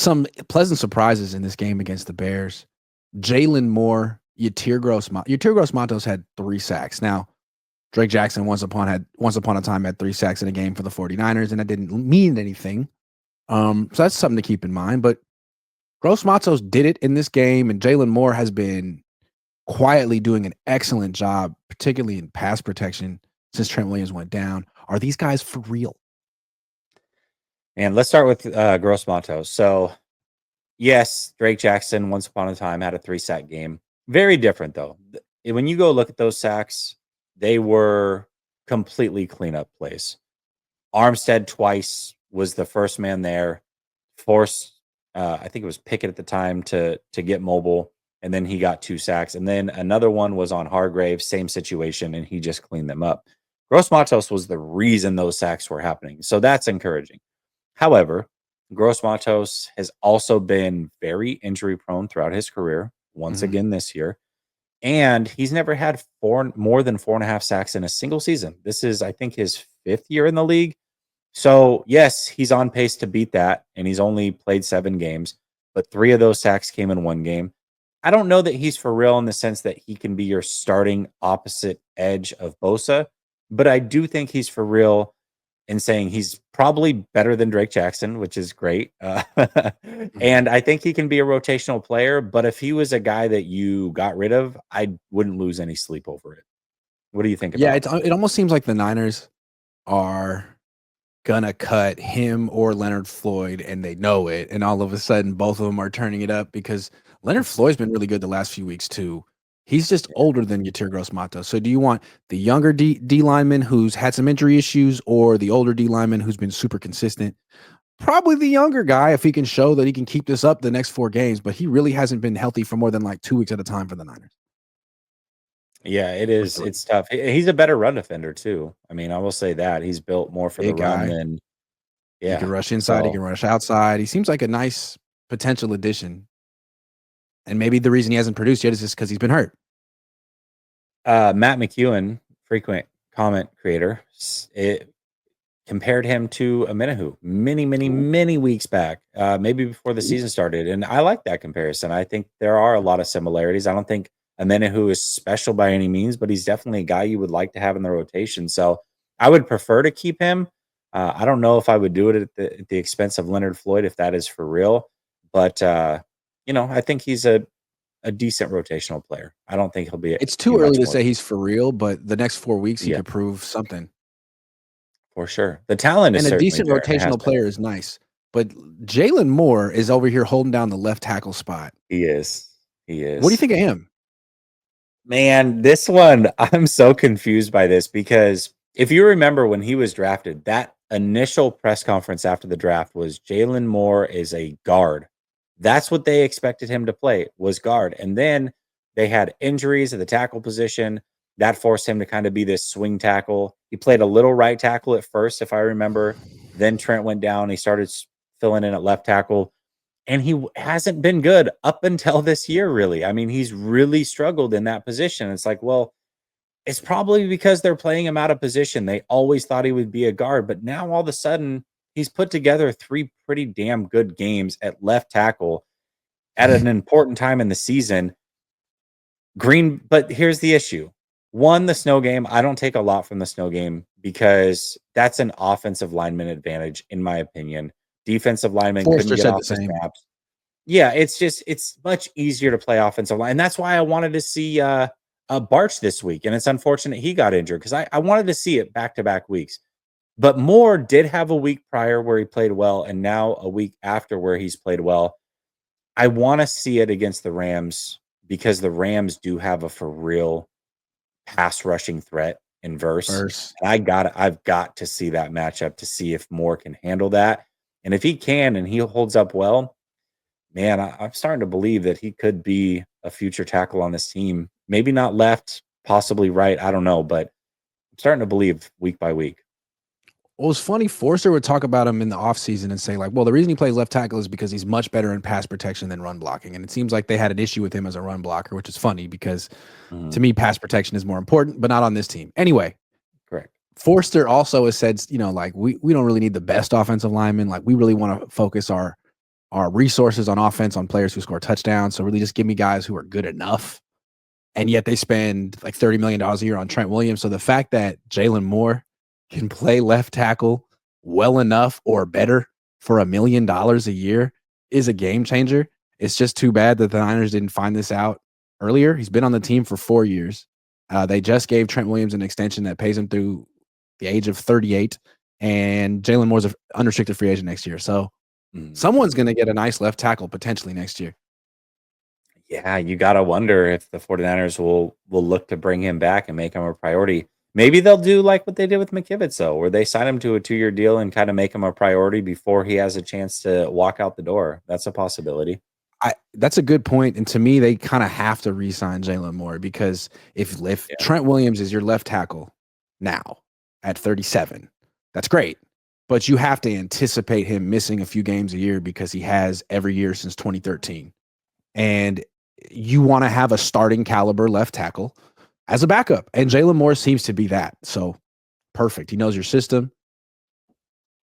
some pleasant surprises in this game against the Bears. Jaylon Moore, Yetur Gross-Matos had 3 sacks. Now, Drake Jackson once upon a time had 3 sacks in a game for the 49ers, and that didn't mean anything. So that's something to keep in mind. But Gross-Matos did it in this game, and Jaylon Moore has been quietly doing an excellent job, particularly in pass protection since Trent Williams went down. Are these guys for real? And let's start with Gross-Matos. So, yes, Drake Jackson once upon a time had a 3-sack game. Very different, though. When you go look at those sacks, they were completely cleanup plays. Armstead twice was the first man there, forced, I think it was Pickett at the time, to get mobile, and then he got 2 sacks. And then another one was on Hargrave, same situation, and he just cleaned them up. Gross-Matos was the reason those sacks were happening, so that's encouraging. However, Gross-Matos has also been very injury prone throughout his career, once again this year. And he's never had more than 4.5 sacks in a single season. This is, I think, his 5th year in the league. So, yes, he's on pace to beat that, and he's only played 7 games, but 3 of those sacks came in 1 game. I don't know that he's for real in the sense that he can be your starting opposite edge of Bosa, but I do think he's for real in saying he's probably better than Drake Jackson, which is great. And I think he can be a rotational player, but if he was a guy that you got rid of, I wouldn't lose any sleep over it. What do you think about it? It almost seems like the Niners are gonna cut him or Leonard Floyd, and they know it, and all of a sudden both of them are turning it up because Leonard Floyd's been really good the last few weeks too. He's just older than Yetur Gross-Matos. So do you want the younger D lineman who's had some injury issues or the older D lineman who's been super consistent? Probably the younger guy if he can show that he can keep this up the next 4 games, but he really hasn't been healthy for more than like 2 weeks at a time for the Niners. Yeah, it is. It's tough. He's a better run defender too. I mean, I will say that he's built more for the run than. Yeah, he can rush inside. He can rush outside. He seems like a nice potential addition. And maybe the reason he hasn't produced yet is just because he's been hurt. Matt McEwen, frequent comment creator, compared him to Amenahu many weeks back, maybe before the season started. And I like that comparison. I think there are a lot of similarities. I don't think Amenahu is special by any means, but he's definitely a guy you would like to have in the rotation. So I would prefer to keep him. I don't know if I would do it at the expense of Leonard Floyd, if that is for real. But, I think he's a decent rotational player. I don't think he'll be. It's too early to say he's for real, but the next 4 weeks he could prove something. For sure. The talent is and a decent rotational player is nice. But Jaylon Moore is over here holding down the left tackle spot. He is. What do you think of him? Man, this one, I'm so confused by this because if you remember when he was drafted, that initial press conference after the draft was Jaylon Moore is a guard. That's what they expected him to play, was guard. And then they had injuries at the tackle position. That forced him to kind of be this swing tackle. He played a little right tackle at first, if I remember. Then Trent went down. He started filling in at left tackle. And he hasn't been good up until this year, really. I mean, he's really struggled in that position. It's like, well, it's probably because they're playing him out of position. They always thought he would be a guard. But now all of a sudden, he's put together 3 pretty damn good games at left tackle at an important time in the season. But here's the issue. 1, the snow game. I don't take a lot from the snow game because that's an offensive lineman advantage, in my opinion. Defensive lineman couldn't get off the snaps. Yeah, it's much easier to play offensive line. And that's why I wanted to see Barch this week. And it's unfortunate he got injured because I wanted to see it back-to-back weeks. But Moore did have a week prior where he played well, and now a week after where he's played well. I want to see it against the Rams because the Rams do have a for real pass rushing threat in verse. And I've got to see that matchup to see if Moore can handle that. And if he can and he holds up well, man, I'm starting to believe that he could be a future tackle on this team. Maybe not left, possibly right. I don't know, but I'm starting to believe week by week. Well, it's funny. Forster would talk about him in the offseason and say, like, well, the reason he plays left tackle is because he's much better in pass protection than run blocking. And it seems like they had an issue with him as a run blocker, which is funny because to me, pass protection is more important, but not on this team. Anyway, correct. Forster also has said, like, we don't really need the best offensive lineman. Like, we really want to focus our are resources on offense on players who score touchdowns. So really just give me guys who are good enough. And yet they spend like $30 million a year on Trent Williams. So the fact that Jaylon Moore can play left tackle well enough or better for $1 million a year is a game changer. It's just too bad that the Niners didn't find this out earlier. He's been on the team for 4 years. They just gave Trent Williams an extension that pays him through the age of 38, and Jaylon Moore's an unrestricted free agent next year. So someone's going to get a nice left tackle potentially next year. Yeah, you gotta wonder if the 49ers will look to bring him back and make him a priority. Maybe they'll do like what they did with McKivitz, though, where they sign him to a 2-year deal and kind of make him a priority before he has a chance to walk out the door. That's a possibility. That's a good point. And to me, they kind of have to re-sign Jaylon Moore because if Trent Williams is your left tackle now at 37, that's great. But you have to anticipate him missing a few games a year because he has every year since 2013. And you want to have a starting caliber left tackle as a backup. And Jaylon Moore seems to be that. So perfect. He knows your system.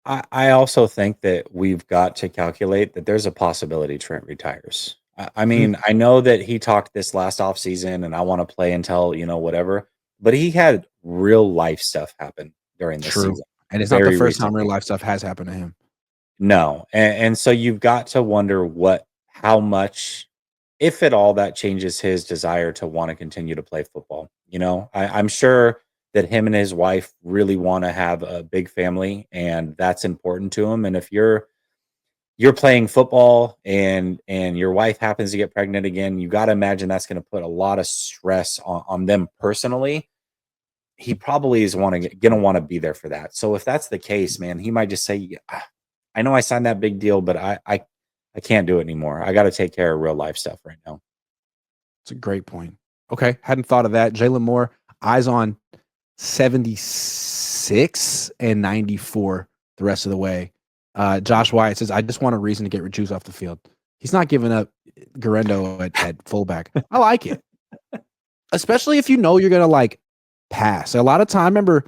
I also think that we've got to calculate that there's a possibility Trent retires. I mean, I know that he talked this last offseason and I want to play until, whatever, but he had real life stuff happen during this season. And it's not the first time real life stuff has happened to him. No. And so you've got to wonder how much, if at all, that changes his desire to want to continue to play football. I'm sure that him and his wife really want to have a big family, and that's important to him. And if you're playing football and your wife happens to get pregnant again, you got to imagine that's going to put a lot of stress on them personally. He probably is going to want to be there for that. So if that's the case, man, he might just say, I know I signed that big deal, but I can't do it anymore. I got to take care of real life stuff right now. It's a great point. Okay. Hadn't thought of that. Jaylon Moore, eyes on 76 and 94 the rest of the way. Josh Wyatt says, I just want a reason to get Juice off the field. He's not giving up Garendo at fullback. I like it. Especially if you know you're going to pass. A lot of time, I remember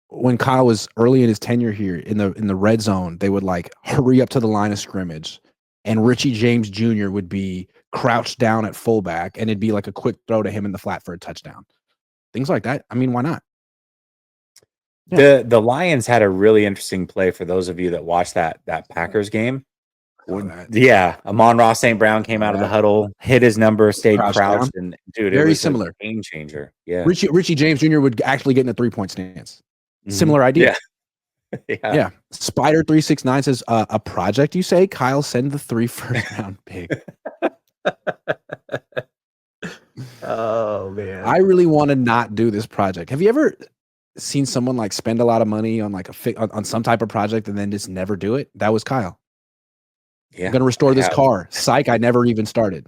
when Kyle was early in his tenure here in the red zone, they would hurry up to the line of scrimmage and Richie James Jr. would be crouched down at fullback and it'd be a quick throw to him in the flat for a touchdown. Things like that. I mean, why not? Yeah. The Lions had a really interesting play for those of you that watched that Packers game. Yeah, Amon-Ra St. Brown came out of the huddle, hit his number, stayed crouched, and dude, very it was similar. A game changer. Yeah, Richie James Jr. would actually get in a 3-point stance. Similar idea. Yeah. Spider 369 says a project. You say, Kyle, send the 3 first-round pick. Oh man, I really want to not do this project. Have you ever seen someone spend a lot of money on on some type of project and then just never do it? That was Kyle. Yeah, I'm gonna restore this car. Psych, I never even started.